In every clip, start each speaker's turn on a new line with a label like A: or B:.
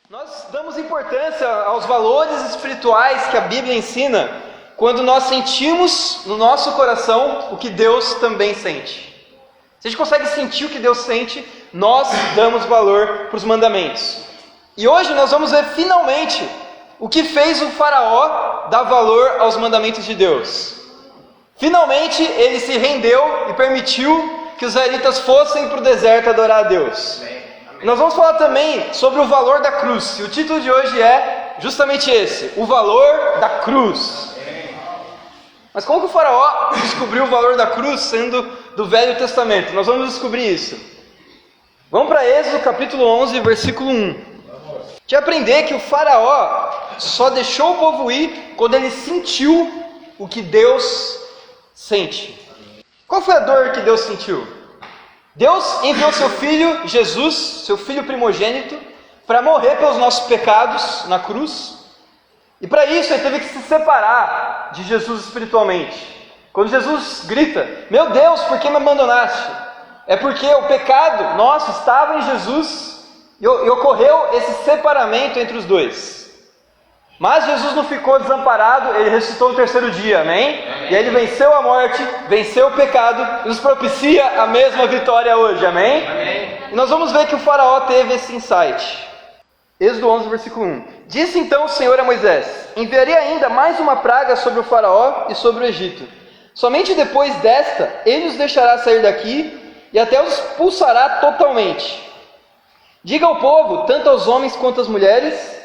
A: Nós damos importância aos valores espirituais que a Bíblia ensina quando nós sentimos no nosso coração o que Deus também sente. Se a gente consegue sentir o que Deus sente, nós damos valor para os mandamentos. E hoje nós vamos ver finalmente o que fez o faraó dar valor aos mandamentos de Deus. Finalmente ele se rendeu e permitiu que os israelitas fossem para o deserto adorar a Deus. Nós vamos falar também sobre o valor da cruz. E o título de hoje é justamente esse: o valor da cruz. Mas como que o faraó descobriu o valor da cruz sendo do Velho Testamento? Nós vamos descobrir isso. Vamos para Êxodo capítulo 11, versículo 1. De aprender que o faraó só deixou o povo ir quando ele sentiu o que Deus sente. Qual foi a dor que Deus sentiu? Deus enviou seu filho, Jesus, seu filho primogênito, para morrer pelos nossos pecados na cruz. E para isso ele teve que se separar de Jesus espiritualmente. Quando Jesus grita: "Meu Deus, por que me abandonaste?" É porque o pecado nosso estava em Jesus e ocorreu esse separamento entre os dois. Mas Jesus não ficou desamparado, ele ressuscitou no terceiro dia, amém? E ele venceu a morte, venceu o pecado, e nos propicia a mesma vitória hoje, amém? E nós vamos ver que o faraó teve esse insight. Êxodo 11, versículo 1. Disse então o Senhor a Moisés: "Enviarei ainda mais uma praga sobre o faraó e sobre o Egito. Somente depois desta, ele os deixará sair daqui e até os expulsará totalmente. Diga ao povo, tanto aos homens quanto às mulheres,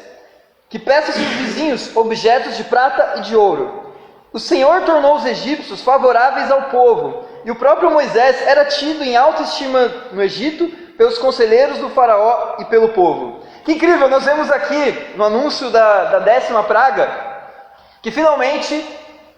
A: que peça aos seus vizinhos objetos de prata e de ouro. O Senhor tornou os egípcios favoráveis ao povo, e o próprio Moisés era tido em alta estima no Egito pelos conselheiros do faraó e pelo povo." Que incrível, nós vemos aqui no anúncio da 10ª praga, que finalmente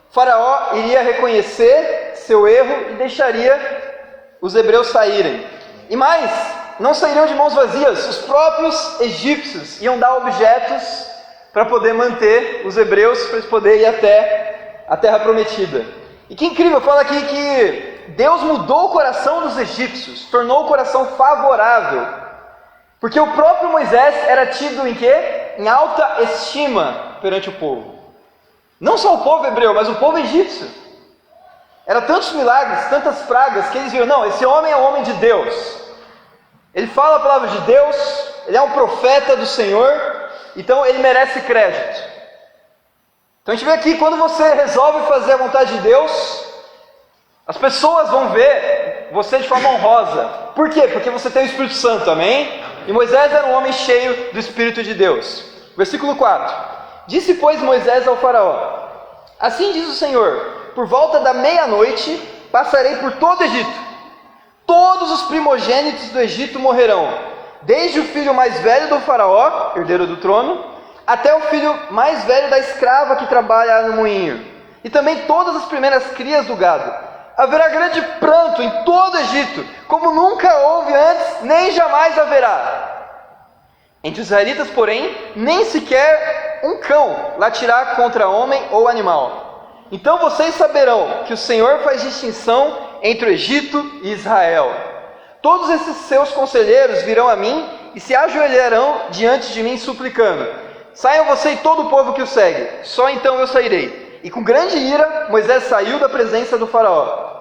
A: o faraó iria reconhecer seu erro e deixaria os hebreus saírem. E mais, não sairiam de mãos vazias, os próprios egípcios iam dar objetos para poder manter os hebreus, para eles poderem ir até a terra prometida. E que incrível, fala aqui que Deus mudou o coração dos egípcios, tornou o coração favorável, porque o próprio Moisés era tido em quê? Em alta estima perante o povo. Não só o povo hebreu, mas o povo egípcio. Era tantos milagres, tantas pragas, que eles viram: não, esse homem é um homem de Deus. Ele fala a palavra de Deus, ele é um profeta do Senhor, então ele merece crédito. Então a gente vê aqui, quando você resolve fazer a vontade de Deus, as pessoas vão ver você de forma honrosa. Por quê? Porque você tem o Espírito Santo, amém? E Moisés era um homem cheio do Espírito de Deus. Versículo 4. Disse, pois, Moisés ao faraó: "Assim diz o Senhor, por volta da meia-noite passarei por todo o Egito. Todos os primogênitos do Egito morrerão, desde o filho mais velho do faraó, herdeiro do trono, até o filho mais velho da escrava que trabalha no moinho, e também todas as primeiras crias do gado. Haverá grande pranto em todo o Egito, como nunca houve antes, nem jamais haverá. Entre os israelitas, porém, nem sequer um cão latirá contra homem ou animal. Então vocês saberão que o Senhor faz distinção entre o Egito e Israel. Todos esses seus conselheiros virão a mim e se ajoelharão diante de mim suplicando: saiam você e todo o povo que o segue, só então eu sairei." E com grande ira, Moisés saiu da presença do faraó.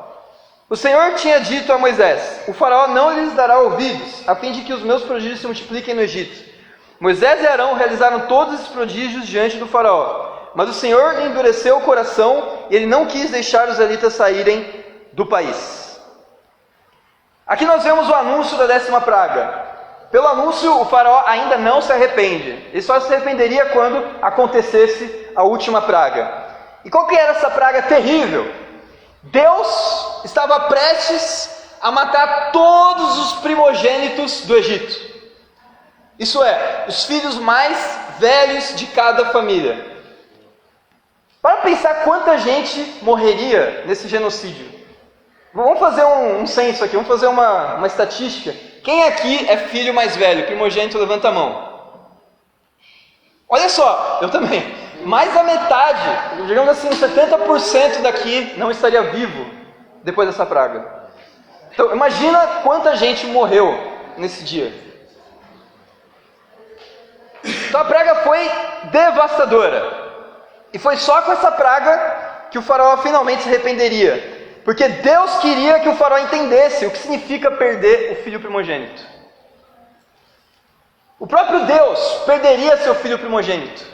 A: O Senhor tinha dito a Moisés: "O faraó não lhes dará ouvidos, a fim de que os meus prodígios se multipliquem no Egito." Moisés e Arão realizaram todos esses prodígios diante do faraó, mas o Senhor lhe endureceu o coração e ele não quis deixar os israelitas saírem do país. Aqui nós vemos o anúncio da 10ª praga. Pelo anúncio, o faraó ainda não se arrepende. Ele só se arrependeria quando acontecesse a última praga. E qual que era essa praga terrível? Deus estava prestes a matar todos os primogênitos do Egito. Isso é, os filhos mais velhos de cada família. Para pensar quanta gente morreria nesse genocídio. Vamos fazer um censo aqui, vamos fazer uma estatística. Quem aqui é filho mais velho, primogênito, levanta a mão. Olha só, eu também. Mais da metade, digamos assim, 70% daqui não estaria vivo depois dessa praga. Então imagina quanta gente morreu nesse dia. Então a praga foi devastadora. E foi só com essa praga que o faraó finalmente se arrependeria. Porque Deus queria que o faraó entendesse o que significa perder o filho primogênito. O próprio Deus perderia seu filho primogênito,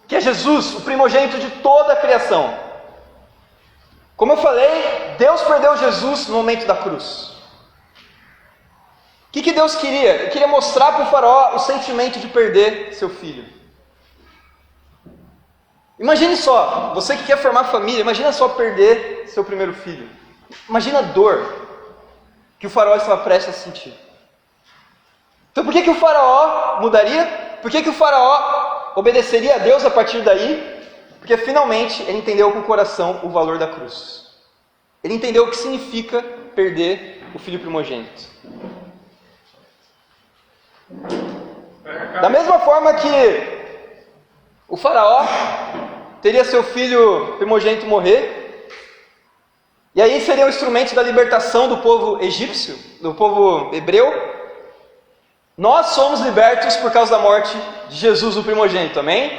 A: que é Jesus, o primogênito de toda a criação. Como eu falei, Deus perdeu Jesus no momento da cruz. O que Deus queria? Ele queria mostrar para o faraó o sentimento de perder seu filho. Imagine só, você que quer formar família, imagina só perder seu primeiro filho. Imagina a dor que o faraó estava prestes a sentir. Então por que o faraó mudaria? Por que o faraó obedeceria a Deus a partir daí? Porque finalmente ele entendeu com o coração o valor da cruz. Ele entendeu o que significa perder o filho primogênito. Da mesma forma que o faraó teria seu filho primogênito morrer, e aí seria o instrumento da libertação do povo egípcio, do povo hebreu, nós somos libertos por causa da morte de Jesus, o primogênito, amém?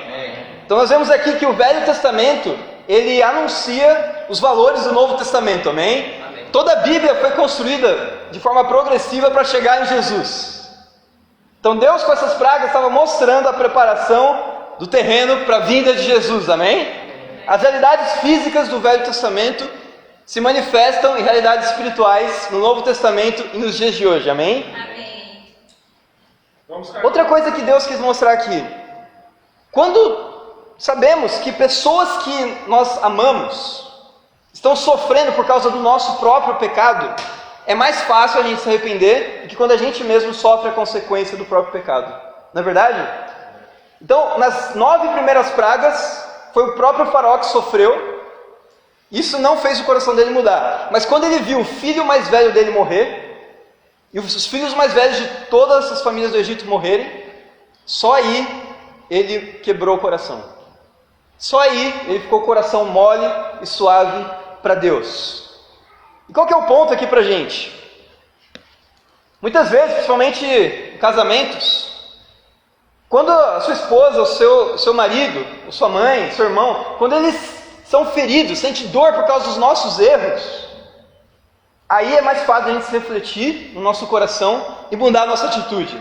A: Então nós vemos aqui que o Velho Testamento, ele anuncia os valores do Novo Testamento, amém? Toda a Bíblia foi construída de forma progressiva para chegar em Jesus. Então Deus com essas pragas estava mostrando a preparação do terreno para a vinda de Jesus, amém? As realidades físicas do Velho Testamento se manifestam em realidades espirituais no Novo Testamento e nos dias de hoje, amém? Outra coisa que Deus quis mostrar aqui, quando sabemos que pessoas que nós amamos estão sofrendo por causa do nosso próprio pecado, é mais fácil a gente se arrepender do que quando a gente mesmo sofre a consequência do próprio pecado. Não é verdade? Então, nas 9 primeiras pragas, foi o próprio faraó que sofreu. Isso não fez o coração dele mudar. Mas quando ele viu o filho mais velho dele morrer, e os filhos mais velhos de todas as famílias do Egito morrerem, só aí ele quebrou o coração. Só aí ele ficou com o coração mole e suave para Deus. E qual que é o ponto aqui para a gente? Muitas vezes, principalmente em casamentos, quando a sua esposa, o seu marido, a sua mãe, seu irmão, quando eles são feridos, sentem dor por causa dos nossos erros, aí é mais fácil a gente se refletir no nosso coração e mudar a nossa atitude.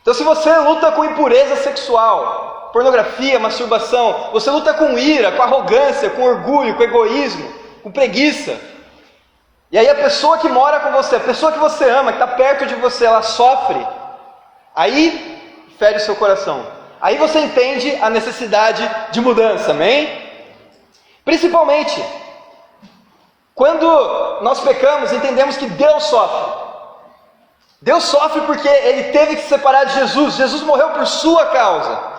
A: Então se você luta com impureza sexual, pornografia, masturbação, você luta com ira, com arrogância, com orgulho, com egoísmo, com preguiça, e aí a pessoa que mora com você, a pessoa que você ama, que está perto de você, ela sofre, aí fere o seu coração. Aí você entende a necessidade de mudança, amém? Principalmente quando nós pecamos, entendemos que Deus sofre. Deus sofre porque Ele teve que se separar de Jesus. Jesus morreu por sua causa.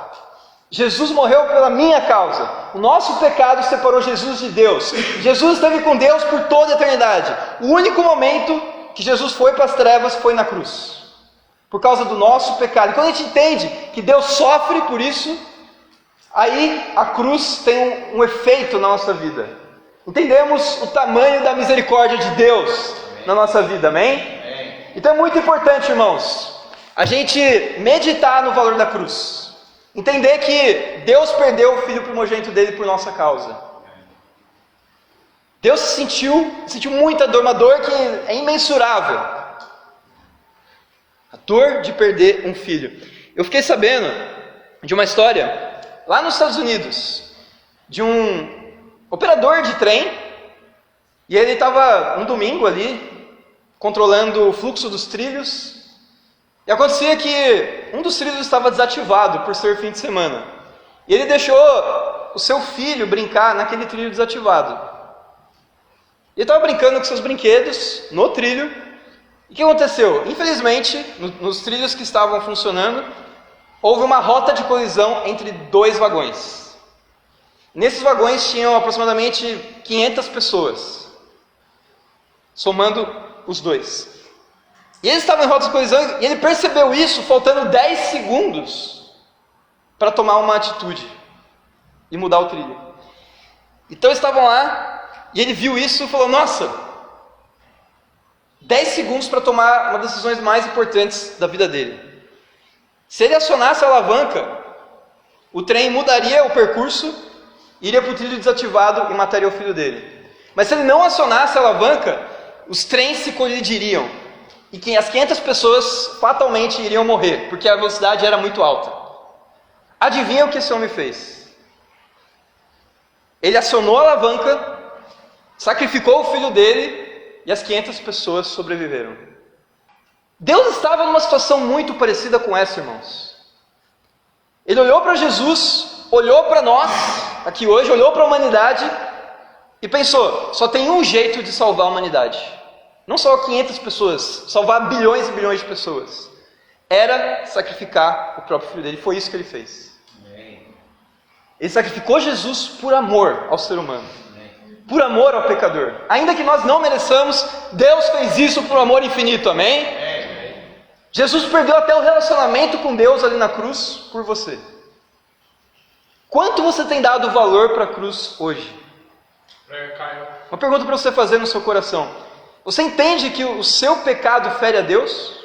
A: Jesus morreu pela minha causa. O nosso pecado separou Jesus de Deus. Jesus esteve com Deus por toda a eternidade. O único momento que Jesus foi para as trevas foi na cruz, por causa do nosso pecado. E quando a gente entende que Deus sofre por isso, aí a cruz tem um efeito na nossa vida. Entendemos o tamanho da misericórdia de Deus na nossa vida, amém? Então é muito importante, irmãos, a gente meditar no valor da cruz. Entender que Deus perdeu o filho primogênito dele por nossa causa. Deus sentiu muita dor, uma dor que é imensurável. A dor de perder um filho. Eu fiquei sabendo de uma história lá nos Estados Unidos, de um operador de trem, e ele estava um domingo ali, controlando o fluxo dos trilhos, e acontecia que um dos trilhos estava desativado por ser fim de semana, e ele deixou o seu filho brincar naquele trilho desativado. Ele estava brincando com seus brinquedos no trilho, e o que aconteceu? Infelizmente, nos trilhos que estavam funcionando, houve uma rota de colisão entre 2 vagões. Nesses vagões tinham aproximadamente 500 pessoas, somando os 2. E eles estavam em rota de colisão e ele percebeu isso faltando 10 segundos para tomar uma atitude e mudar o trilho. Então eles estavam lá e ele viu isso e falou: nossa, 10 segundos para tomar uma das decisões mais importantes da vida dele. Se ele acionasse a alavanca, o trem mudaria o percurso, iria para o trilho desativado e mataria o filho dele. Mas se ele não acionasse a alavanca, os trens se colidiriam. E as 500 pessoas fatalmente iriam morrer, porque a velocidade era muito alta. Adivinha o que esse homem fez? Ele acionou a alavanca, sacrificou o filho dele e as 500 pessoas sobreviveram. Deus estava numa situação muito parecida com essa, irmãos. Ele olhou para Jesus, olhou para nós, aqui hoje, olhou para a humanidade e pensou, só tem um jeito de salvar a humanidade. Não só 500 pessoas, salvar bilhões e bilhões de pessoas. Era sacrificar o próprio filho dele, foi isso que ele fez. Ele sacrificou Jesus por amor ao ser humano. Por amor ao pecador. Ainda que nós não mereçamos, Deus fez isso por amor infinito, amém? Jesus perdeu até o relacionamento com Deus ali na cruz por você. Quanto você tem dado valor para a cruz hoje? Uma pergunta para você fazer no seu coração. Você entende que o seu pecado fere a Deus?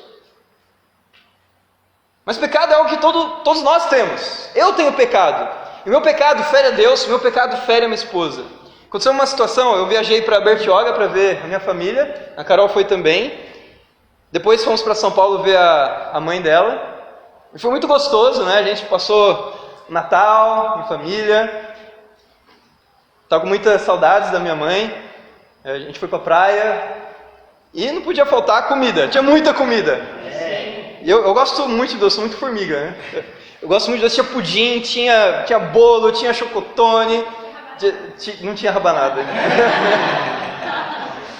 A: Mas pecado é algo que todos nós temos. Eu tenho pecado. E o meu pecado fere a Deus, o meu pecado fere a minha esposa. Aconteceu uma situação, eu viajei para Bertioga para ver a minha família, a Carol foi também. Depois fomos para São Paulo ver a mãe dela. E foi muito gostoso, né? A gente passou Natal em família. Estava com muitas saudades da minha mãe. A gente foi para a praia. E não podia faltar comida, tinha muita comida. E eu gosto muito de doce, sou muito formiga, né? Eu gosto muito de doce, tinha pudim, tinha bolo, tinha chocotone, não tinha rabanada.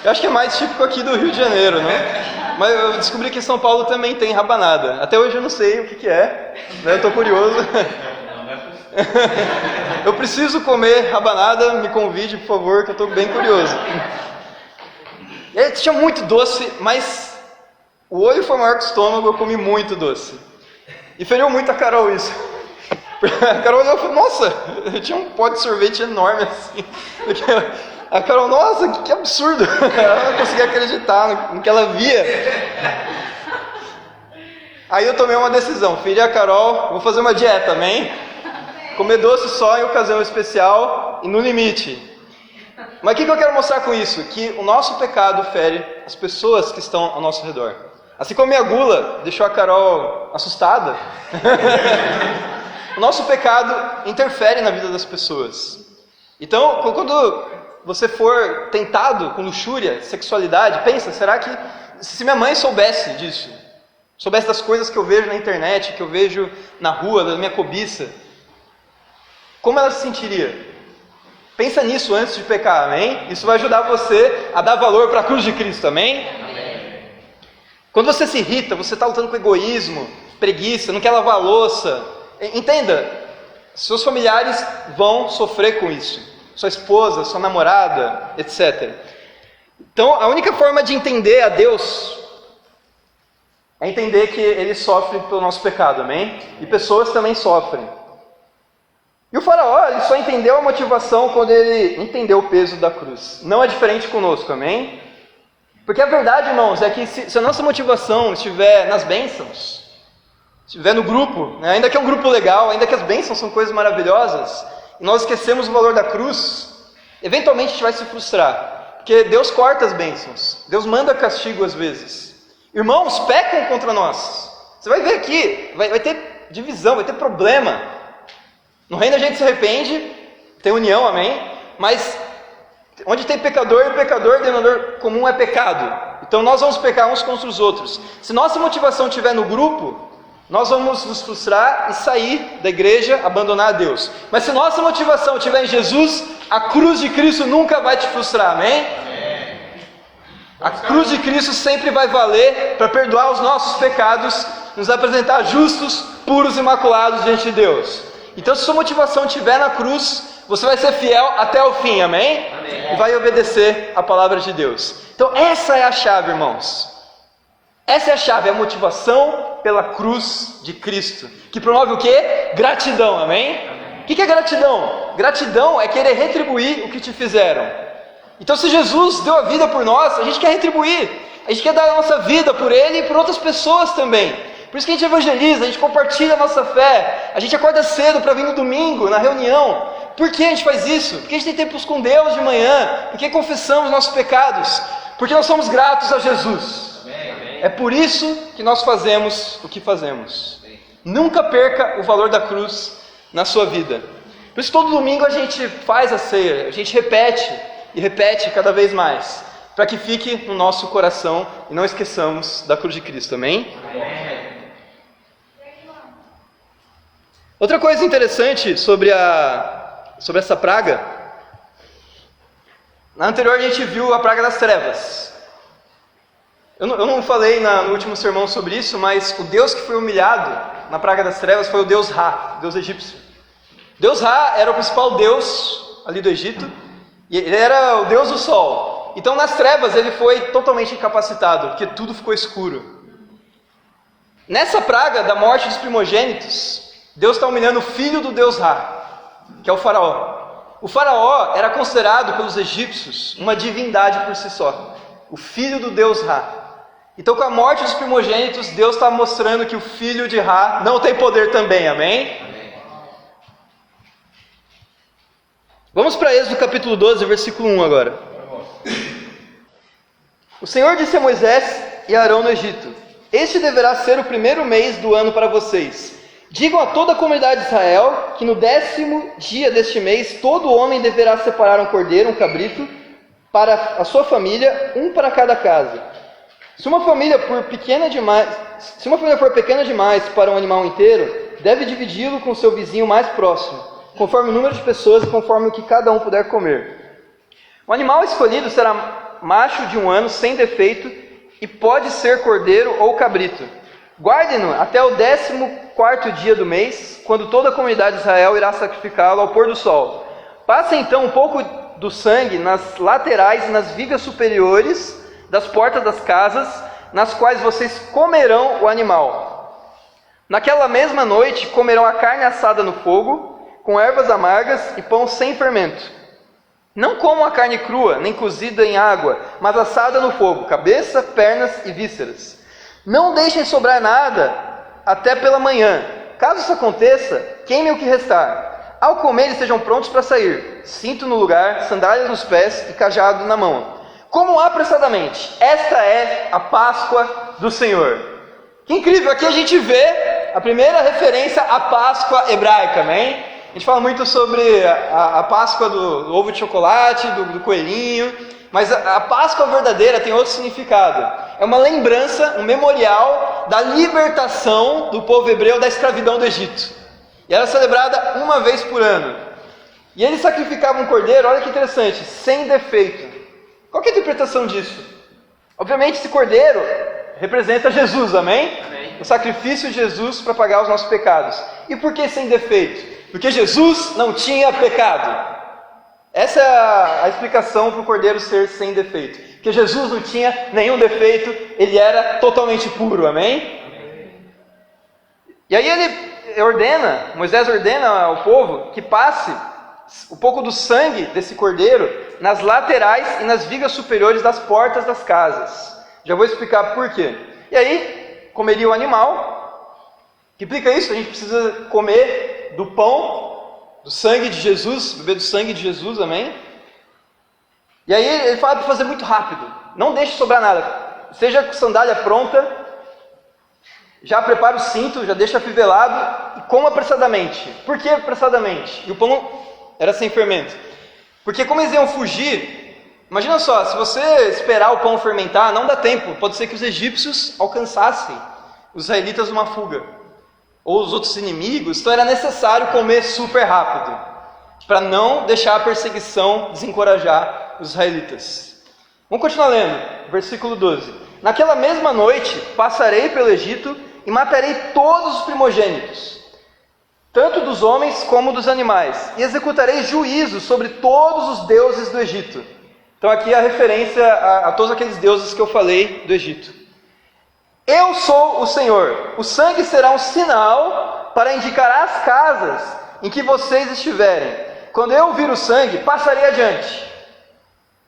A: Eu acho que é mais típico aqui do Rio de Janeiro, né? Mas eu descobri que em São Paulo também tem rabanada. Até hoje eu não sei o que é, né? Eu estou curioso. Eu preciso comer rabanada, me convide, por favor, que eu estou bem curioso. E aí, tinha muito doce, mas o olho foi maior que o estômago, eu comi muito doce. E feriu muito a Carol isso. A Carol olhou e falou, nossa, tinha um pote de sorvete enorme assim. A Carol, nossa, que absurdo. Ela não conseguia acreditar no que ela via. Aí eu tomei uma decisão, filha a Carol, vou fazer uma dieta, amém? Comer doce só em ocasião especial e no limite. Mas o que eu quero mostrar com isso? Que o nosso pecado fere as pessoas que estão ao nosso redor. Assim como a minha gula deixou a Carol assustada, o nosso pecado interfere na vida das pessoas. Então, quando você for tentado com luxúria, sexualidade, pensa, será que se minha mãe soubesse disso, soubesse das coisas que eu vejo na internet, que eu vejo na rua, da minha cobiça, como ela se sentiria? Pensa nisso antes de pecar, amém? Isso vai ajudar você a dar valor para a cruz de Cristo, amém? Quando você se irrita, você está lutando com egoísmo, preguiça, não quer lavar a louça. Entenda, seus familiares vão sofrer com isso. Sua esposa, sua namorada, etc. Então, a única forma de entender a Deus é entender que Ele sofre pelo nosso pecado, amém? E pessoas também sofrem. E o faraó, ele só entendeu a motivação quando ele entendeu o peso da cruz. Não é diferente conosco, amém? Porque a verdade, irmãos, é que se a nossa motivação estiver nas bênçãos, estiver no grupo, né, ainda que é um grupo legal, ainda que as bênçãos são coisas maravilhosas, e nós esquecemos o valor da cruz, eventualmente a gente vai se frustrar. Porque Deus corta as bênçãos, Deus manda castigo às vezes. Irmãos, pecam contra nós. Você vai ver aqui, vai ter divisão, vai ter problema. No reino a gente se arrepende, tem união, amém? Mas onde tem pecador e pecador, denominador comum é pecado. Então nós vamos pecar uns contra os outros. Se nossa motivação estiver no grupo, nós vamos nos frustrar e sair da igreja, abandonar a Deus. Mas se nossa motivação estiver em Jesus, a cruz de Cristo nunca vai te frustrar, amém? A cruz de Cristo sempre vai valer para perdoar os nossos pecados, nos apresentar justos, puros e imaculados diante de Deus. Então, se sua motivação estiver na cruz, você vai ser fiel até o fim, amém? E vai obedecer a palavra de Deus. Então, essa é a chave, irmãos. Essa é a chave, a motivação pela cruz de Cristo. Que promove o quê? Gratidão, amém? O que é gratidão? Gratidão é querer retribuir o que te fizeram. Então, se Jesus deu a vida por nós, a gente quer retribuir. A gente quer dar a nossa vida por Ele e por outras pessoas também. Por isso que a gente evangeliza, a gente compartilha a nossa fé, a gente acorda cedo para vir no domingo, na reunião. Por que a gente faz isso? Porque a gente tem tempos com Deus de manhã, porque confessamos nossos pecados, porque nós somos gratos a Jesus. É por isso que nós fazemos o que fazemos. Nunca perca o valor da cruz na sua vida. Por isso todo domingo a gente faz a ceia, a gente repete e repete cada vez mais, para que fique no nosso coração e não esqueçamos da cruz de Cristo, amém? Outra coisa interessante sobre essa praga, na anterior a gente viu a praga das trevas. Eu não falei no último sermão sobre isso, mas o Deus que foi humilhado na praga das trevas foi o Deus Ra, o Deus egípcio. Deus Ra era o principal Deus ali do Egito, e ele era o Deus do sol. Então nas trevas ele foi totalmente incapacitado, porque tudo ficou escuro. Nessa praga da morte dos primogênitos, Deus está humilhando o filho do Deus Ra, que é o faraó. O faraó era considerado pelos egípcios uma divindade por si só, o filho do Deus Ra. Então com a morte dos primogênitos, Deus está mostrando que o filho de Ra não tem poder também, amém? Vamos para Êxodo capítulo 12, versículo 1 agora. O Senhor disse a Moisés e a Arão no Egito: este deverá ser o primeiro mês do ano para vocês. Digam a toda a comunidade de Israel que no 10º dia deste mês, todo homem deverá separar um cordeiro, um cabrito, para a sua família, um para cada casa. Se uma família for pequena demais para um animal inteiro, deve dividi-lo com seu vizinho mais próximo, conforme o número de pessoas e conforme o que cada um puder comer. O animal escolhido será macho de 1 ano, sem defeito, e pode ser cordeiro ou cabrito. Guardem-no até o 14º dia do mês, quando toda a comunidade de Israel irá sacrificá-lo ao pôr do sol. Passem então um pouco do sangue nas laterais e nas vigas superiores das portas das casas, nas quais vocês comerão o animal. Naquela mesma noite comerão a carne assada no fogo, com ervas amargas e pão sem fermento. Não comam a carne crua, nem cozida em água, mas assada no fogo, cabeça, pernas e vísceras. Não deixem sobrar nada até pela manhã. Caso isso aconteça, queimem o que restar. Ao comer, estejam prontos para sair. Cinto no lugar, sandálias nos pés e cajado na mão. Comam apressadamente. Esta é a Páscoa do Senhor. Que incrível! Aqui a gente vê a primeira referência à Páscoa hebraica, amém? A gente fala muito sobre a Páscoa do ovo de chocolate, do coelhinho, mas a Páscoa verdadeira tem outro significado. É uma lembrança, um memorial da libertação do povo hebreu da escravidão do Egito. E ela é celebrada uma vez por ano. E eles sacrificavam um cordeiro, olha que interessante, sem defeito. Qual que é a interpretação disso? Obviamente esse cordeiro representa Jesus, amém? Amém. O sacrifício de Jesus para pagar os nossos pecados. E por que sem defeito? Porque Jesus não tinha pecado. Essa é a explicação para o cordeiro ser sem defeito. Porque Jesus não tinha nenhum defeito, ele era totalmente puro, amém? E aí Moisés ordena ao povo que passe um pouco do sangue desse cordeiro nas laterais e nas vigas superiores das portas das casas. Já vou explicar por quê. E aí, comeria o animal. Que implica isso? A gente precisa comer do pão, do sangue de Jesus, beber do sangue de Jesus, amém? E aí ele fala para fazer muito rápido. Não deixe sobrar nada. Seja com sandália pronta, já prepara o cinto, já deixa afivelado e coma apressadamente. Por que apressadamente? E o pão era sem fermento. Porque como eles iam fugir, imagina só, se você esperar o pão fermentar, não dá tempo. Pode ser que os egípcios alcançassem os israelitas numa fuga. Ou os outros inimigos. Então era necessário comer super rápido, para não deixar a perseguição desencorajar os israelitas. Vamos continuar lendo, versículo 12. Naquela mesma noite passarei pelo Egito e matarei todos os primogênitos, tanto dos homens como dos animais, e executarei juízo sobre todos os deuses do Egito. Então aqui a referência a todos aqueles deuses que eu falei do Egito. Eu sou o Senhor. O sangue será um sinal para indicar as casas em que vocês estiverem. Quando eu vir o sangue, passarei adiante.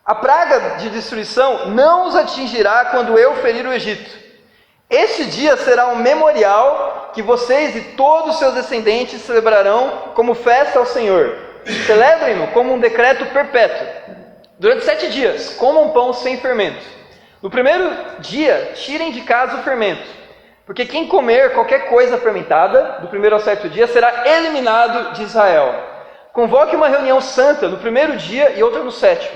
A: A praga de destruição não os atingirá quando eu ferir o Egito. Este dia será um memorial que vocês e todos os seus descendentes celebrarão como festa ao Senhor. Celebrem-no como um decreto perpétuo. Durante 7 dias, comam pão sem fermento. No primeiro dia, tirem de casa o fermento, porque quem comer qualquer coisa fermentada, do primeiro ao 7º dia, será eliminado de Israel. Convoque uma reunião santa no primeiro dia e outra no 7º.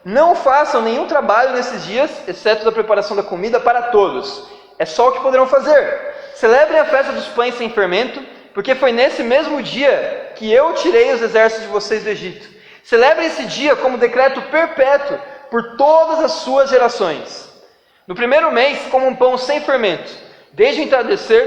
A: Não façam nenhum trabalho nesses dias, exceto da preparação da comida para todos. É só o que poderão fazer. Celebrem a festa dos pães sem fermento, porque foi nesse mesmo dia que eu tirei os exércitos de vocês do Egito. Celebrem esse dia como decreto perpétuo por todas as suas gerações. No primeiro mês, comam um pão sem fermento, desde o entardecer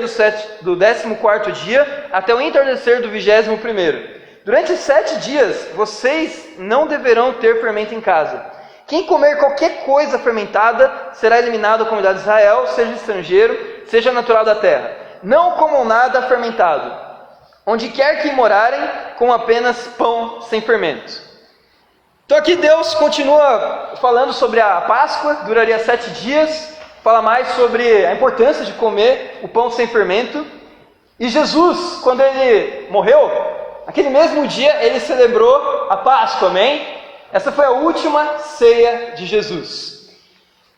A: do 14º dia até o entardecer do 21º. Durante 7 dias, vocês não deverão ter fermento em casa. Quem comer qualquer coisa fermentada será eliminado da comunidade de Israel, seja estrangeiro, seja natural da terra. Não comam nada fermentado. Onde quer que morarem, com apenas pão sem fermento. Então aqui Deus continua falando sobre a Páscoa, duraria 7 dias, fala mais sobre a importância de comer o pão sem fermento. E Jesus, quando ele morreu, aquele mesmo dia ele celebrou a Páscoa, amém? Essa foi a última ceia de Jesus.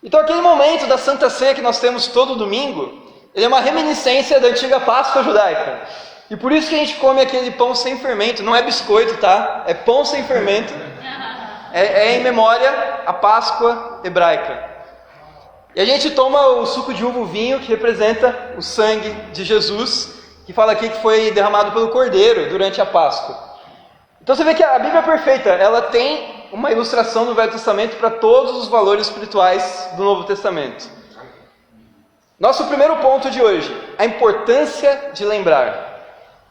A: Então aquele momento da Santa Ceia que nós temos todo domingo, ele é uma reminiscência da antiga Páscoa judaica. E por isso que a gente come aquele pão sem fermento, não é biscoito, tá? É pão sem fermento. É em memória à Páscoa hebraica. E a gente toma o suco de uva, o vinho, que representa o sangue de Jesus, que fala aqui que foi derramado pelo Cordeiro durante a Páscoa. Então você vê que a Bíblia é perfeita, ela tem uma ilustração do Velho Testamento para todos os valores espirituais do Novo Testamento. Nosso primeiro ponto de hoje, a importância de lembrar.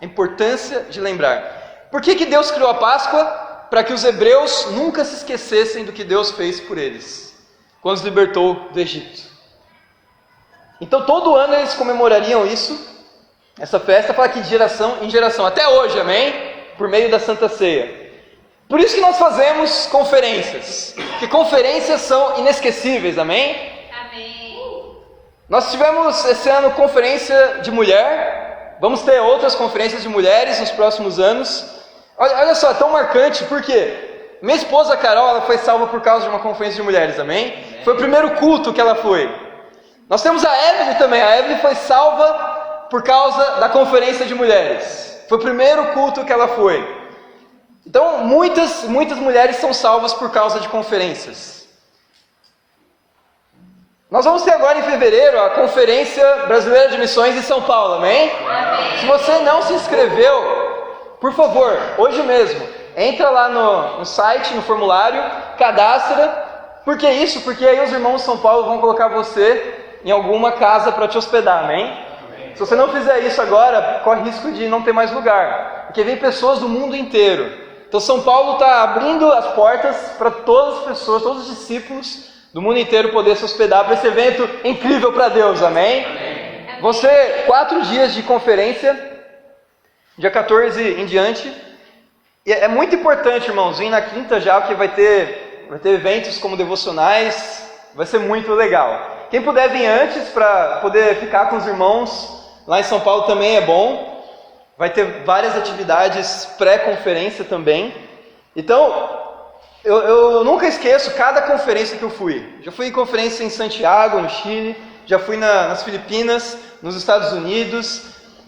A: A importância de lembrar. Por que Deus criou a Páscoa? Para que os hebreus nunca se esquecessem do que Deus fez por eles, quando os libertou do Egito. Então todo ano eles comemorariam isso, essa festa, para que de geração em geração, até hoje, amém? Por meio da Santa Ceia. Por isso que nós fazemos conferências, que conferências são inesquecíveis, amém?
B: Amém.
A: Nós tivemos esse ano conferência de mulher, vamos ter outras conferências de mulheres nos próximos anos. Olha só, é tão marcante, por quê? Minha esposa Carol, ela foi salva por causa de uma conferência de mulheres, amém? Foi o primeiro culto que ela foi. Nós temos a Evelyn também, a Evelyn foi salva por causa da conferência de mulheres. Foi o primeiro culto que ela foi. Então, muitas mulheres são salvas por causa de conferências. Nós vamos ter agora em fevereiro a Conferência Brasileira de Missões em São Paulo, amém?
B: Amém.
A: Se você não se inscreveu, por favor, hoje mesmo, entra lá no site, no formulário, cadastra. Por que isso? Porque aí os irmãos de São Paulo vão colocar você em alguma casa para te hospedar, amém? Se você não fizer isso agora, corre risco de não ter mais lugar, porque vem pessoas do mundo inteiro. Então São Paulo está abrindo as portas para todas as pessoas, todos os discípulos do mundo inteiro poder se hospedar para esse evento incrível para Deus, amém? Amém? Vão ser 4 dias de conferência, dia 14 em diante. E é muito importante, irmãos, vir na quinta já, porque vai ter eventos como devocionais, vai ser muito legal. Quem puder vir antes para poder ficar com os irmãos lá em São Paulo também é bom. Vai ter várias atividades pré-conferência também. Então, eu nunca esqueço cada conferência que eu fui. Já fui em conferência em Santiago, no Chile, já fui nas Filipinas, nos Estados Unidos,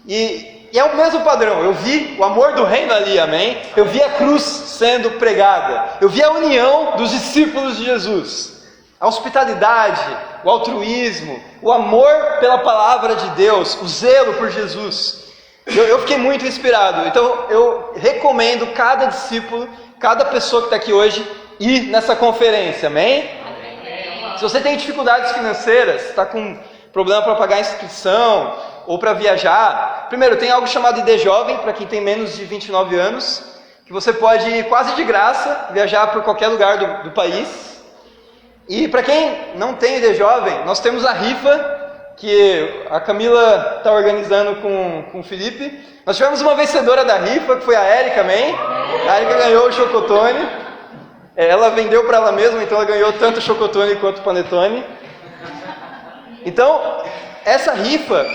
A: e é o mesmo padrão. Eu vi o amor do reino ali, amém? Eu vi a cruz sendo pregada, eu vi a união dos discípulos de Jesus, a hospitalidade, o altruísmo, o amor pela palavra de Deus, o zelo por Jesus. Eu fiquei muito inspirado. Então eu recomendo cada discípulo, cada pessoa que está aqui hoje, ir nessa conferência, amém? Amém. Se você tem dificuldades financeiras, está com problema para pagar a inscrição ou para viajar, primeiro tem algo chamado ID Jovem, para quem tem menos de 29 anos, que você pode ir quase de graça, viajar por qualquer lugar do país. E para quem não tem ID Jovem, nós temos a rifa, que a Camila está organizando com o Felipe. Nós tivemos uma vencedora da rifa, que foi a Érica, amém? A Érica ganhou o chocotone. Ela vendeu para ela mesma, então ela ganhou tanto o chocotone quanto o panetone. Então, essa rifa,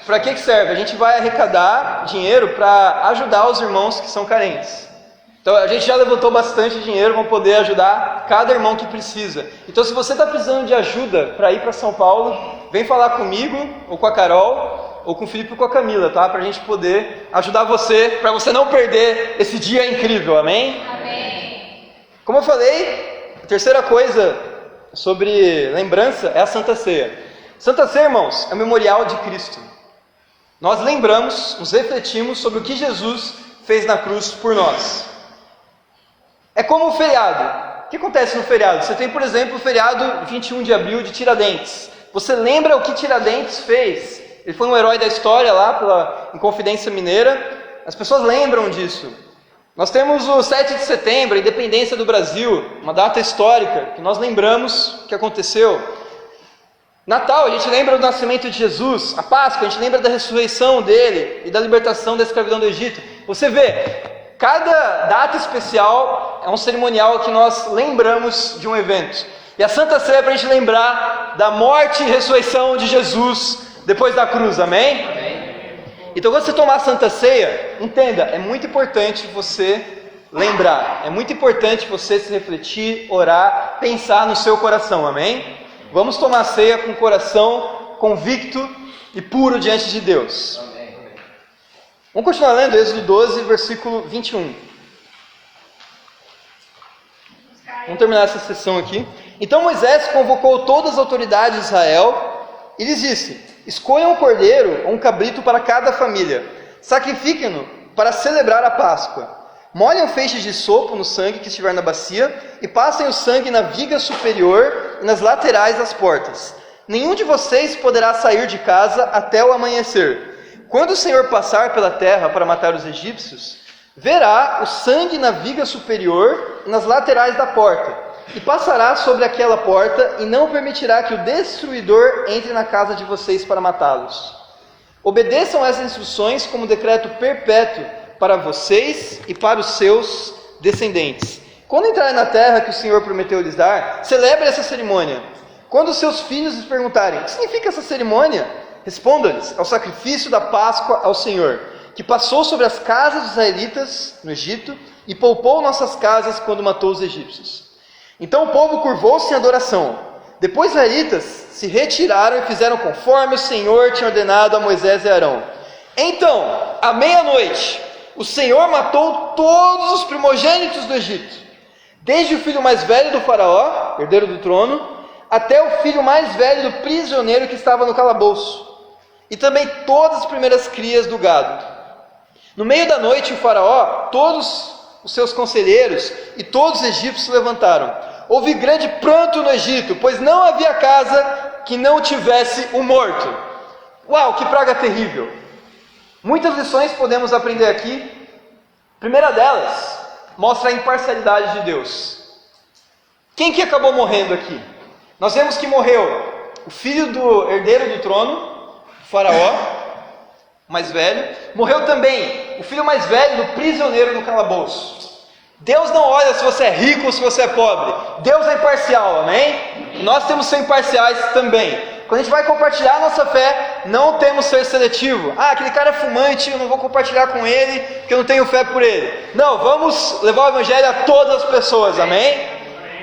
A: para que serve? A gente vai arrecadar dinheiro para ajudar os irmãos que são carentes. Então a gente já levantou bastante dinheiro, vamos poder ajudar cada irmão que precisa. Então se você está precisando de ajuda para ir para São Paulo, vem falar comigo, ou com a Carol, ou com o Felipe ou com a Camila, tá? Para a gente poder ajudar você, para você não perder esse dia incrível, amém?
B: Amém.
A: Como eu falei, a terceira coisa sobre lembrança é a Santa Ceia. Santa Ceia, irmãos, é o memorial de Cristo. Nós lembramos, nos refletimos sobre o que Jesus fez na cruz por nós. É como o feriado. O que acontece no feriado? Você tem, por exemplo, o feriado 21 de abril de Tiradentes. Você lembra o que Tiradentes fez? Ele foi um herói da história lá em Confidência Mineira. As pessoas lembram disso. Nós temos o 7 de setembro, a independência do Brasil, uma data histórica que nós lembramos o que aconteceu. Natal, a gente lembra do nascimento de Jesus. A Páscoa, a gente lembra da ressurreição dele e da libertação da escravidão do Egito. Você vê, cada data especial é um cerimonial que nós lembramos de um evento. E a Santa Ceia é para a gente lembrar da morte e ressurreição de Jesus depois da cruz, amém? Amém. Então quando você tomar a Santa Ceia, entenda, é muito importante você lembrar. É muito importante você se refletir, orar, pensar no seu coração, amém? Vamos tomar a ceia com o coração convicto e puro diante de Deus. Amém. Vamos continuar lendo Êxodo 12, versículo 21. Vamos terminar essa sessão aqui. Então Moisés convocou todas as autoridades de Israel e lhes disse: escolham um cordeiro ou um cabrito para cada família, sacrifiquem-no para celebrar a Páscoa. Molhem um feixe de sopo no sangue que estiver na bacia e passem o sangue na viga superior e nas laterais das portas. Nenhum de vocês poderá sair de casa até o amanhecer. Quando o Senhor passar pela terra para matar os egípcios, verá o sangue na viga superior e nas laterais da porta, e passará sobre aquela porta e não permitirá que o destruidor entre na casa de vocês para matá-los. Obedeçam essas instruções como decreto perpétuo para vocês e para os seus descendentes. Quando entrarem na terra que o Senhor prometeu lhes dar, celebre essa cerimônia. Quando os seus filhos lhes perguntarem: o que significa essa cerimônia? Responda-lhes: é o sacrifício da Páscoa ao Senhor, que passou sobre as casas dos israelitas no Egito e poupou nossas casas quando matou os egípcios. Então o povo curvou-se em adoração. Depois os israelitas se retiraram e fizeram conforme o Senhor tinha ordenado a Moisés e Arão. Então, à meia-noite, o Senhor matou todos os primogênitos do Egito, desde o filho mais velho do faraó, herdeiro do trono, até o filho mais velho do prisioneiro que estava no calabouço, e também todas as primeiras crias do gado. No meio da noite, o faraó, todos os seus conselheiros e todos os egípcios se levantaram. Houve grande pranto no Egito, pois não havia casa que não tivesse um morto. Uau, que praga terrível! Muitas lições podemos aprender aqui. A primeira delas mostra a imparcialidade de Deus. Quem que acabou morrendo aqui? Nós vemos que morreu o filho do herdeiro do trono, o faraó, mais velho. Morreu também o filho mais velho do prisioneiro no calabouço. Deus não olha se você é rico ou se você é pobre. Deus é imparcial, amém? E nós temos que ser imparciais também. Quando a gente vai compartilhar a nossa fé, não temos que ser seletivo. Ah, aquele cara é fumante, eu não vou compartilhar com ele, porque eu não tenho fé por ele. Não, vamos levar o evangelho a todas as pessoas, amém?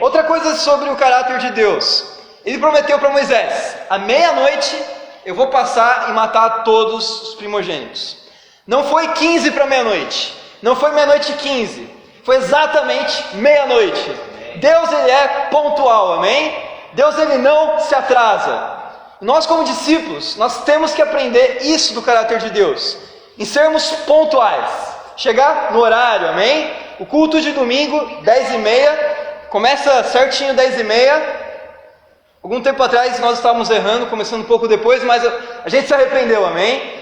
A: Outra coisa sobre o caráter de Deus. Ele prometeu para Moisés: à meia-noite eu vou passar e matar todos os primogênitos. Não foi 15 para meia-noite, não foi meia-noite e 15, foi exatamente meia-noite. Deus, ele é pontual, amém? Deus, ele não se atrasa. Nós, como discípulos, nós temos que aprender isso do caráter de Deus, em sermos pontuais, chegar no horário, amém? O culto de domingo, 10h30, começa certinho 10h30. Algum tempo atrás nós estávamos errando, começando um pouco depois, mas a gente se arrependeu, amém?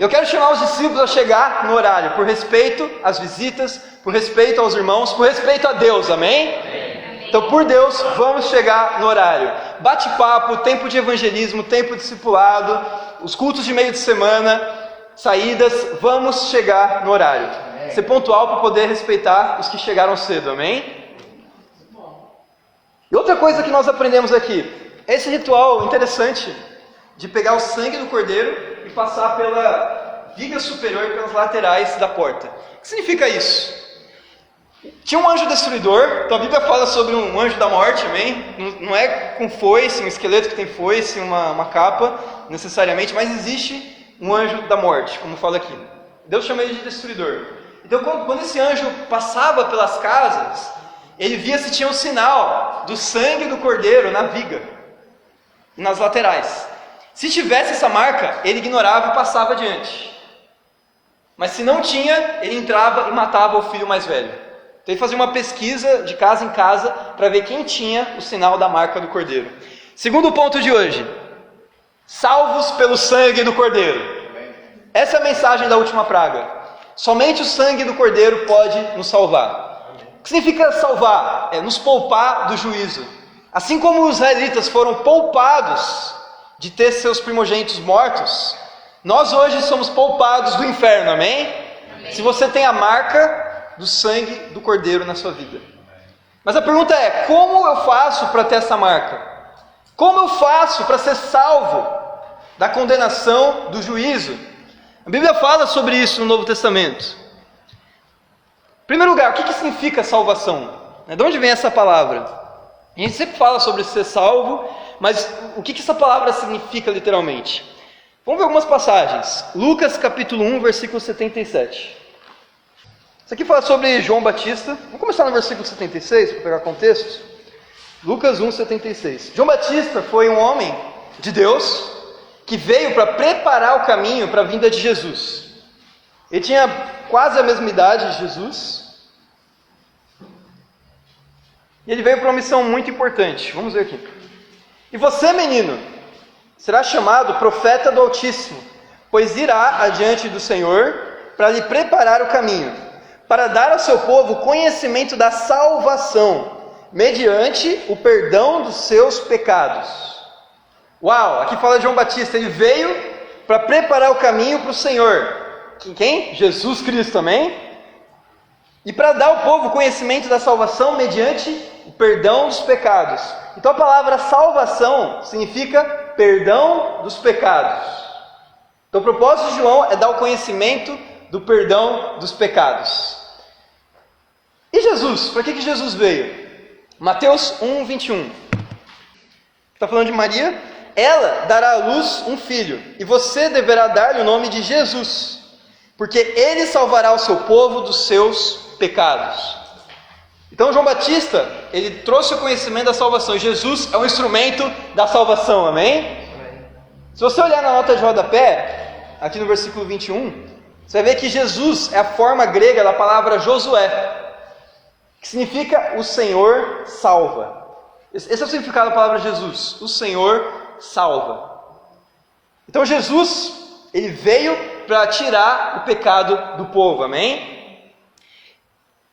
A: Eu quero chamar os discípulos a chegar no horário, por respeito às visitas, por respeito aos irmãos, por respeito a Deus, amém? Então, por Deus, vamos chegar no horário. Bate-papo, tempo de evangelismo, tempo discipulado, os cultos de meio de semana, saídas, vamos chegar no horário. Ser pontual para poder respeitar os que chegaram cedo, amém? E outra coisa que nós aprendemos aqui, esse ritual interessante de pegar o sangue do cordeiro e passar pela viga superior e pelas laterais da porta. O que significa isso? Tinha um anjo destruidor, então a Bíblia fala sobre um anjo da morte, amém? Não é com foice, um esqueleto que tem foice, uma capa, necessariamente, mas existe um anjo da morte, como fala aqui. Deus chama ele de destruidor. Então quando esse anjo passava pelas casas, ele via se tinha um sinal do sangue do cordeiro na viga, nas laterais. Se tivesse essa marca, ele ignorava e passava adiante. Mas se não tinha, ele entrava e matava o filho mais velho. Então ele fazia uma pesquisa de casa em casa para ver quem tinha o sinal da marca do cordeiro. Segundo ponto de hoje: salvos pelo sangue do cordeiro. Essa é a mensagem da última praga. Somente o sangue do cordeiro pode nos salvar. O que significa salvar? É nos poupar do juízo. Assim como os israelitas foram poupados de ter seus primogênitos mortos, nós hoje somos poupados do inferno, amém? Se você tem a marca do sangue do cordeiro na sua vida. Mas a pergunta é: como eu faço para ter essa marca? Como eu faço para ser salvo da condenação, do juízo? A Bíblia fala sobre isso no Novo Testamento. Em primeiro lugar, o que significa salvação? De onde vem essa palavra? A gente sempre fala sobre ser salvo, mas o que essa palavra significa literalmente? Vamos ver algumas passagens. Lucas capítulo 1, versículo 77. Isso aqui fala sobre João Batista. Vamos começar no versículo 76, para pegar contexto. Lucas 1, 76. João Batista foi um homem de Deus que veio para preparar o caminho para a vinda de Jesus. Ele tinha quase a mesma idade de Jesus. E ele veio para uma missão muito importante. Vamos ver aqui. E você, menino, será chamado profeta do Altíssimo, pois irá adiante do Senhor para lhe preparar o caminho, para dar ao seu povo conhecimento da salvação, mediante o perdão dos seus pecados. Uau, aqui fala de João Batista, ele veio para preparar o caminho para o Senhor. Quem? Jesus Cristo, amém? E para dar ao povo conhecimento da salvação mediante o perdão dos pecados. Então a palavra salvação significa perdão dos pecados. Então o propósito de João é dar o conhecimento do perdão dos pecados. E Jesus? Para que Jesus veio? Mateus 1, 21. Está falando de Maria. Ela dará à luz um filho, e você deverá dar-lhe o nome de Jesus, porque ele salvará o seu povo dos seus pecados. Então João Batista, ele trouxe o conhecimento da salvação. Jesus é um instrumento da salvação, amém? Se você olhar na nota de rodapé, aqui no versículo 21, você vai ver que Jesus é a forma grega da palavra Josué, que significa o Senhor salva. Esse é o significado da palavra Jesus, o Senhor salva. Então Jesus, ele veio para tirar o pecado do povo, amém?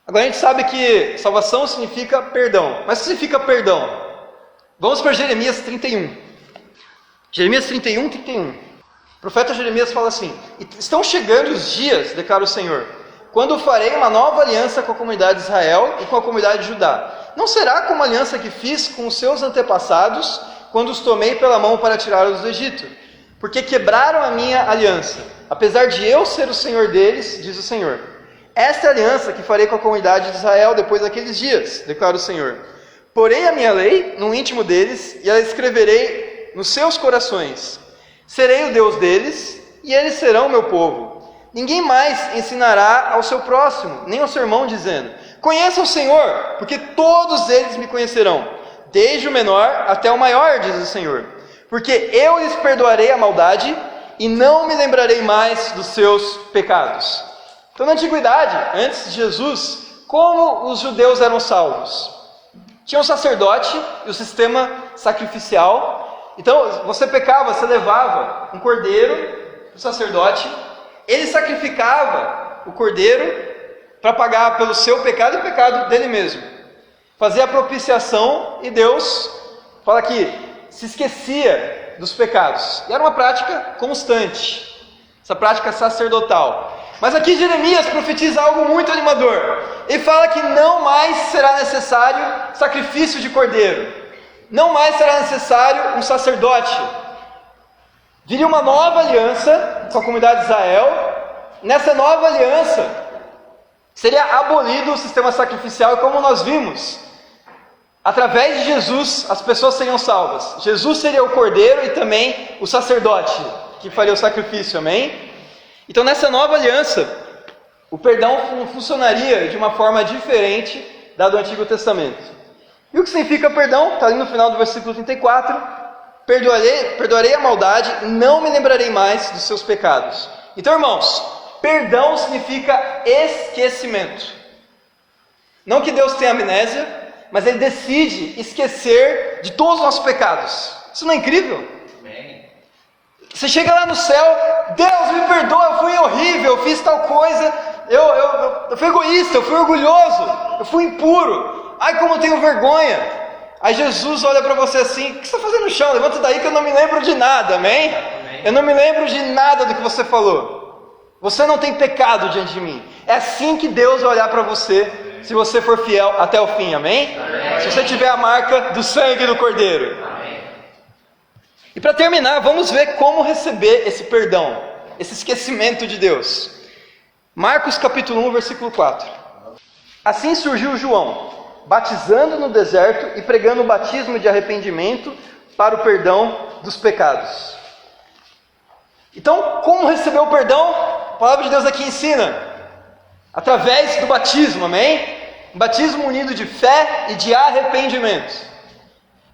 A: Agora a gente sabe que salvação significa perdão. Mas o que significa perdão? Vamos para Jeremias 31. Jeremias 31, 31. O profeta Jeremias fala assim: estão chegando os dias, declara o Senhor, quando farei uma nova aliança com a comunidade de Israel e com a comunidade de Judá. Não será como a aliança que fiz com os seus antepassados, quando os tomei pela mão para tirá-los do Egito, porque quebraram a minha aliança, apesar de eu ser o Senhor deles, diz o Senhor. Esta é a aliança que farei com a comunidade de Israel depois daqueles dias, declara o Senhor. Porei a minha lei no íntimo deles e a escreverei nos seus corações. Serei o Deus deles e eles serão o meu povo. Ninguém mais ensinará ao seu próximo, nem ao seu irmão, dizendo: conheça o Senhor, porque todos eles me conhecerão, desde o menor até o maior, diz o Senhor. Porque eu lhes perdoarei a maldade e não me lembrarei mais dos seus pecados. Então, na antiguidade, antes de Jesus, como os judeus eram salvos? Tinha um sacerdote e o sistema sacrificial. Então, você pecava, você levava um cordeiro para o sacerdote, ele sacrificava o cordeiro para pagar pelo seu pecado e o pecado dele mesmo. Fazia a propiciação e Deus fala que se esquecia dos pecados. E era uma prática constante, essa prática sacerdotal. Mas aqui Jeremias profetiza algo muito animador. Ele fala que não mais será necessário sacrifício de cordeiro. Não mais será necessário um sacerdote. viria uma nova aliança com a comunidade de Israel. Nessa nova aliança, seria abolido o sistema sacrificial, e como nós vimos, através de Jesus, as pessoas seriam salvas. Jesus seria o cordeiro e também o sacerdote que faria o sacrifício, amém? Então, nessa nova aliança, o perdão funcionaria de uma forma diferente da do Antigo Testamento. E o que significa perdão? Está ali no final do versículo 34. Perdoarei a maldade e não me lembrarei mais dos seus pecados. Então, irmãos, perdão significa esquecimento. Não que Deus tenha amnésia, mas Ele decide esquecer de todos os nossos pecados. Isso não é incrível? Amém. Você chega lá no céu, Deus me perdoa, eu fui horrível, eu fiz tal coisa, eu fui egoísta, eu fui orgulhoso, eu fui impuro, ai como eu tenho vergonha. Aí Jesus olha para você assim: o que você está fazendo no chão? Levanta daí que eu não me lembro de nada, amém? Amém? Eu não me lembro de nada do que você falou. Você não tem pecado diante de mim. É assim que Deus vai olhar para você, se você for fiel até o fim, amém? Amém. Se você tiver a marca do sangue do Cordeiro. Amém. E para terminar, vamos ver como receber esse perdão, esse esquecimento de Deus. Marcos capítulo 1, versículo 4. Assim surgiu João, batizando no deserto e pregando o batismo de arrependimento para o perdão dos pecados. Então, como receber o perdão? A palavra de Deus aqui ensina: através do batismo, amém? Um batismo unido de fé e de arrependimento.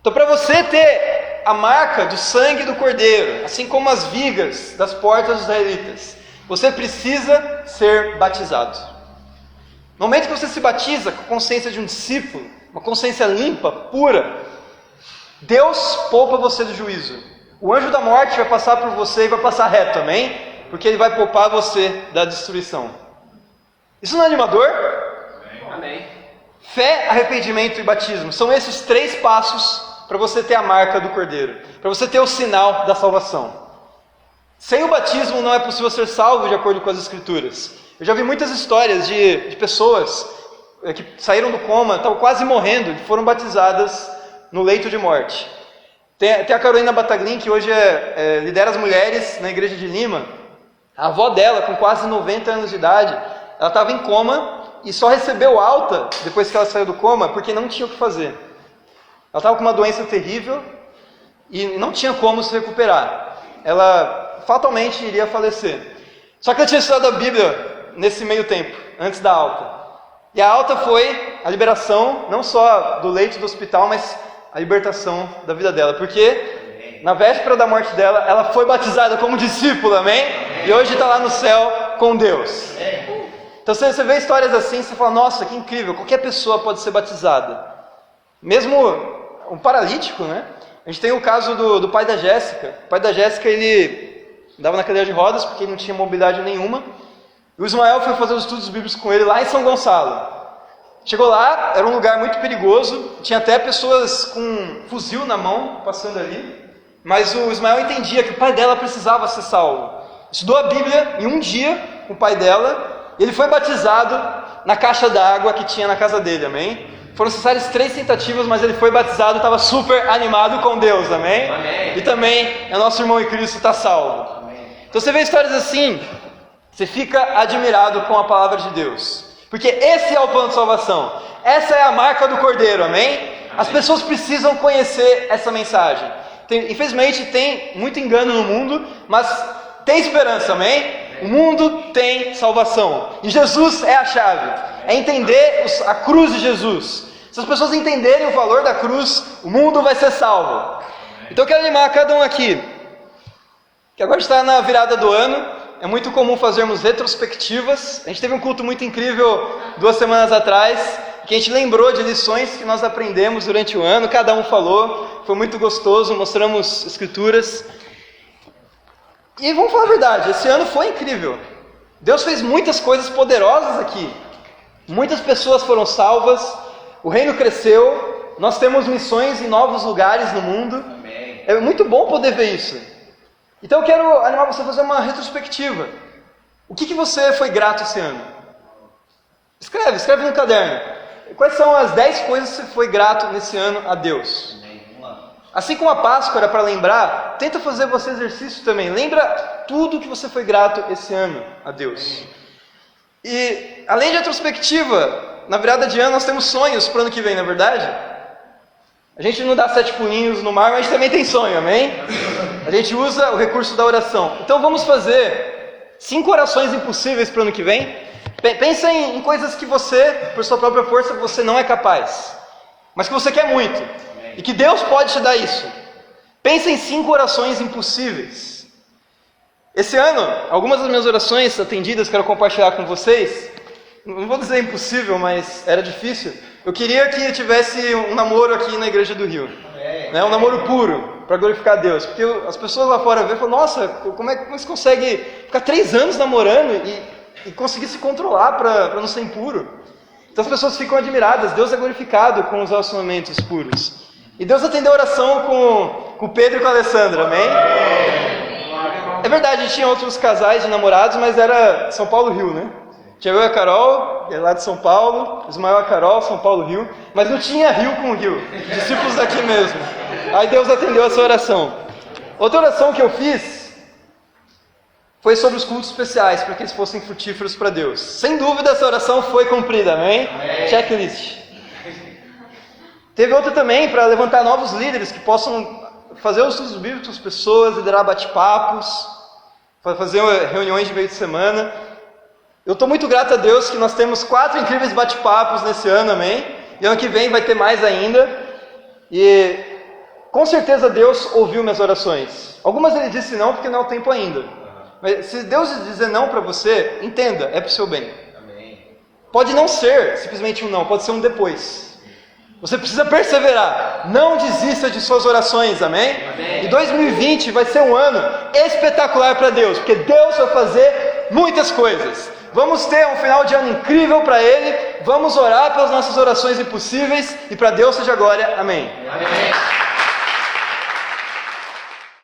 A: Então, para você ter a marca do sangue do Cordeiro, assim como as vigas das portas dos israelitas, você precisa ser batizado. No momento que você se batiza com a consciência de um discípulo, uma consciência limpa, pura, Deus poupa você do juízo. O anjo da morte vai passar por você e vai passar reto, amém? Porque ele vai poupar você da destruição. Isso não é animador? Amém. Fé, arrependimento e batismo são esses 3 passos para você ter a marca do Cordeiro, para você ter o sinal da salvação. Sem o batismo não é possível ser salvo, de acordo com as Escrituras. Eu já vi muitas histórias de pessoas que saíram do coma, estavam quase morrendo, e foram batizadas no leito de morte. Tem a Carolina Bataglin, que hoje lidera as mulheres na igreja de Lima. A avó dela, com quase 90 anos de idade, ela estava em coma e só recebeu alta depois que ela saiu do coma, porque não tinha o que fazer. Ela estava com uma doença terrível e não tinha como se recuperar. Ela fatalmente iria falecer. Só que ela tinha estudado a Bíblia nesse meio tempo, antes da alta. E a alta foi a liberação, não só do leito do hospital, mas a libertação da vida dela. Porque na véspera da morte dela, ela foi batizada como discípula, amém? E hoje está lá no céu com Deus. Então você vê histórias assim, você fala: nossa, que incrível, qualquer pessoa pode ser batizada. Mesmo um paralítico, né? A gente tem o caso do pai da Jéssica. O pai da Jéssica, ele andava na cadeira de rodas porque ele não tinha mobilidade nenhuma. E o Ismael foi fazer os estudos bíblicos com ele lá em São Gonçalo. Chegou lá, era um lugar muito perigoso, tinha até pessoas com um fuzil na mão passando ali. Mas o Ismael entendia que o pai dela precisava ser salvo. Estudou a Bíblia em um dia com o pai dela, e ele foi batizado na caixa d'água que tinha na casa dele, amém? Foram necessárias 3 tentativas, mas ele foi batizado, estava super animado com Deus, amém? Amém. E também é nosso irmão em Cristo, está salvo. Amém. Então você vê histórias assim, você fica admirado com a palavra de Deus. Porque esse é o plano de salvação. Essa é a marca do Cordeiro, amém? Amém. As pessoas precisam conhecer essa mensagem. Infelizmente tem muito engano no mundo, mas tem esperança, amém? O mundo tem salvação. E Jesus é a chave. É entender a cruz de Jesus. Se as pessoas entenderem o valor da cruz, o mundo vai ser salvo. Então eu quero animar cada um aqui, que agora está na virada do ano. É muito comum fazermos retrospectivas. A gente teve um culto muito incrível 2 semanas atrás, que a gente lembrou de lições que nós aprendemos durante o ano. Cada um falou, foi muito gostoso, mostramos escrituras. E vamos falar a verdade, esse ano foi incrível. Deus fez muitas coisas poderosas aqui. Muitas pessoas foram salvas, o reino cresceu, nós temos missões em novos lugares no mundo. Amém. É muito bom poder ver isso. Então eu quero animar você a fazer uma retrospectiva. O que você foi grato esse ano? Escreve no caderno. Quais são as 10 coisas que você foi grato nesse ano a Deus? Assim como a Páscoa era para lembrar, tenta fazer você exercício também. Lembra tudo que você foi grato esse ano a Deus. E além de retrospectiva, na virada de ano nós temos sonhos para o ano que vem, não é verdade? A gente não dá 7 pulinhos no mar, mas a gente também tem sonho, amém? A gente usa o recurso da oração. Então vamos fazer 5 orações impossíveis para o ano que vem. Pensa em coisas que você, por sua própria força, você não é capaz, mas que você quer muito, e que Deus pode te dar isso. Pensa em 5 orações impossíveis. Esse ano, algumas das minhas orações atendidas quero compartilhar com vocês. Não vou dizer impossível, mas era difícil. Eu queria que tivesse um namoro aqui na igreja do Rio, né? Um namoro puro, para glorificar a Deus. Porque as pessoas lá fora veem e falam, nossa, como é que você consegue ficar 3 anos namorando e conseguir se controlar para não ser impuro? Então as pessoas ficam admiradas. Deus é glorificado com os relacionamentos puros. E Deus atendeu a oração com o Pedro e com a Alessandra, amém? É verdade, tinha outros casais de namorados, mas era São Paulo-Rio, né? Tinha eu e a Carol, lá de São Paulo, Ismael e a Carol, São Paulo-Rio, mas não tinha Rio com Rio, discípulos daqui mesmo. Aí Deus atendeu essa oração. Outra oração que eu fiz foi sobre os cultos especiais, para que eles fossem frutíferos para Deus. Sem dúvida essa oração foi cumprida, amém? Checklist. Teve outra também para levantar novos líderes que possam fazer os estudos bíblicos com as pessoas, liderar bate-papos, fazer reuniões de meio de semana. Eu estou muito grato a Deus que nós temos 4 incríveis bate-papos nesse ano, amém? E ano que vem vai ter mais ainda. E com certeza Deus ouviu minhas orações. Algumas Ele disse não, porque não é o tempo ainda. Mas se Deus dizer não para você, entenda, é para o seu bem. Pode não ser simplesmente um não, pode ser um depois. Você precisa perseverar. Não desista de suas orações, amém? E 2020 vai ser um ano espetacular para Deus, porque Deus vai fazer muitas coisas. Vamos ter um final de ano incrível para Ele. Vamos orar pelas nossas orações impossíveis. E para Deus seja glória. Amém.